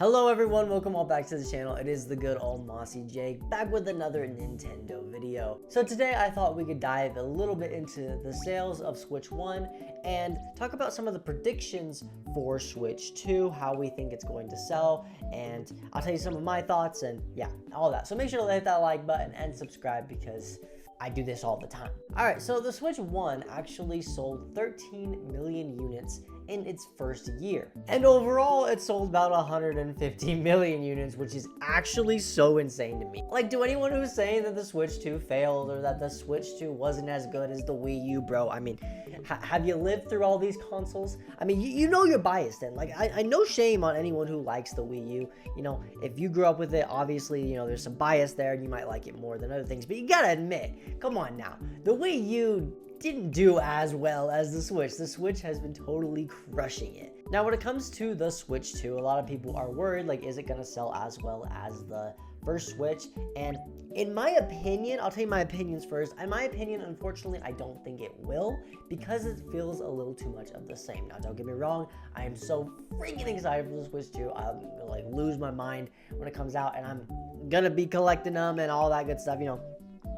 Hello everyone, welcome all back to the channel. It is the good old Mossy Jake back with another Nintendo video. So today I thought we could dive a little bit into the sales of Switch 1 and talk about some of the predictions for Switch 2, how we think it's going to sell, and I'll tell you some of my thoughts and yeah, all that. So make sure to hit that like button and subscribe because I do this all the time. Alright, so the Switch 1 actually sold 13 million units in its first year. And overall, it sold about 150 million units, which is actually so insane to me. Like, to anyone who's saying that the Switch 2 failed or that the Switch 2 wasn't as good as the Wii U, bro, I mean, have you lived through all these consoles? I mean, you know you're biased then. Like, I no shame on anyone who likes the Wii U. You know, if you grew up with it, obviously, you know, there's some bias there and you might like it more than other things. But you gotta admit, come on now, the Wii U didn't do as well as the Switch. The Switch has been totally crushing it. Now, when it comes to the Switch 2, a lot of people are worried, like, is it gonna sell as well as the first Switch? And in my opinion, I'll tell you my opinions first. In my opinion, unfortunately, I don't think it will because it feels a little too much of the same. Now, don't get me wrong, I am so freaking excited for the Switch 2. I'm gonna like lose my mind when it comes out and I'm gonna be collecting them and all that good stuff. You know,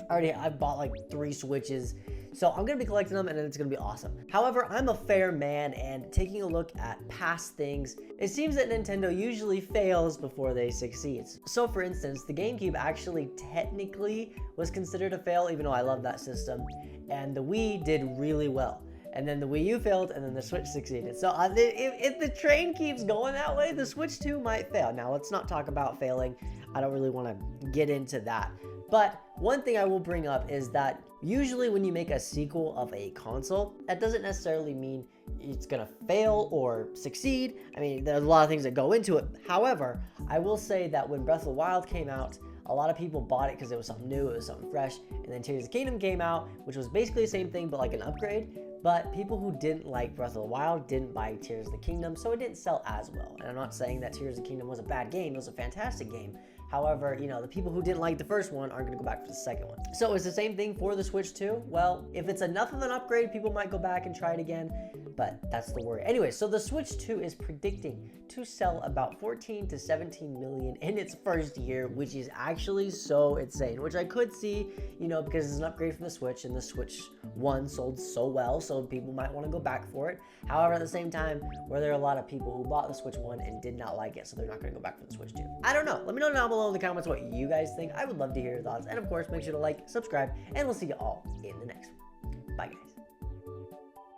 I've bought like 3 Switches. So I'm going to be collecting them and it's going to be awesome. However, I'm a fair man and taking a look at past things, it seems that Nintendo usually fails before they succeed. So for instance, the GameCube actually technically was considered a fail, even though I love that system. And the Wii did really well. And then the Wii U failed, and then the Switch succeeded. So if the train keeps going that way, the Switch 2 might fail. Now, let's not talk about failing. I don't really want to get into that. But one thing I will bring up is that usually when you make a sequel of a console, that doesn't necessarily mean it's gonna fail or succeed. I mean, there's a lot of things that go into it. However, I will say that when Breath of the Wild came out, a lot of people bought it because it was something new, it was something fresh, and then Tears of the Kingdom came out, which was basically the same thing, but like an upgrade. But people who didn't like Breath of the Wild didn't buy Tears of the Kingdom, so it didn't sell as well. And I'm not saying that Tears of the Kingdom was a bad game, it was a fantastic game. However, you know, the people who didn't like the first one aren't going to go back for the second one. So it's the same thing for the Switch 2. Well, if it's enough of an upgrade, people might go back and try it again, but that's the worry. Anyway, so the Switch 2 is predicting to sell about 14 to 17 million in its first year, which is actually so insane, which I could see, you know, because it's an upgrade from the Switch and the Switch 1 sold so well, so people might want to go back for it. However, at the same time, where there are a lot of people who bought the Switch 1 and did not like it, so they're not going to go back for the Switch 2. I don't know. Let me know down below in the comments what you guys think. I would love to hear your thoughts. And of course, make sure to like, subscribe, and we'll see you all in the next one. Bye, guys.